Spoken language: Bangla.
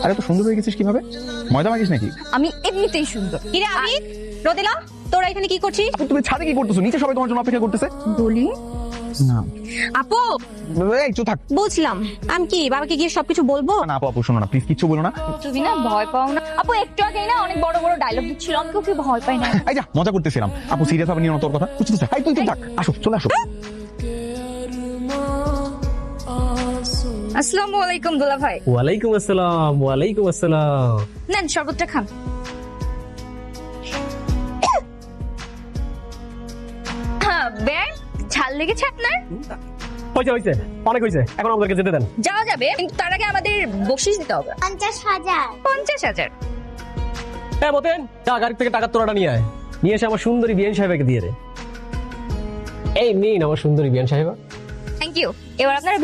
আরে তো সুন্দর হয়ে গেছিস কিভাবে? ময়দা মাখিস নাকি? আমি এমনিতেই সুন্দর। কিরে আমি রোদেলা, তোরা এখানে কি করছিস? তুমি ছাদে কি করতেছো? নিচে সবাই তোমার জন্য অপেক্ষা করতেছে। বলি না আপু, এই চুপ থাক। বলছিলাম আমি কি বাবাকে গিয়ে সবকিছু বলবো? না আপু, আপু শোনো না প্লিজ, কিচ্ছু বলো না। তুমি না ভয় পাও না আপু? একটু আগেই না অনেক বড় বড় ডায়লগ দিচ্ছিল, আমি কি ভয় পাই না? এই যা, মজা করতেছিলাম। আপু সিরিয়াস ভাবে নিও না তোর কথা। কিছু কিছু এই তুই চুপ থাক। আসো, চলে আসো। আসসালামু আলাইকুম দুলা ভাই। ওয়ালাইকুম আসসালাম। ওয়ালাইকুম আসসালাম। নেন শরবতটা খান। হ্যাঁ বেন, ঝাল লেগেছে আপনার? হয়েছে হয়েছে, অনেক হয়েছে, এখন আমাদেরকে যেতে দেন। যাওয়া যাবে, কিন্তু তার আগে আমাদের বকশিশ দিতে হবে 50,000। 50,000। হ্যাঁ মতেন, যা গাড়ি থেকে টাকার তোলাটা নিয়ে আয়, নিয়ে এসে আমার সুন্দরী বিয়ান সাহেবকে দিয়ে দে। এই নিন আমার সুন্দরী বিয়ান সাহেবা। Thank you. এবার আপনারা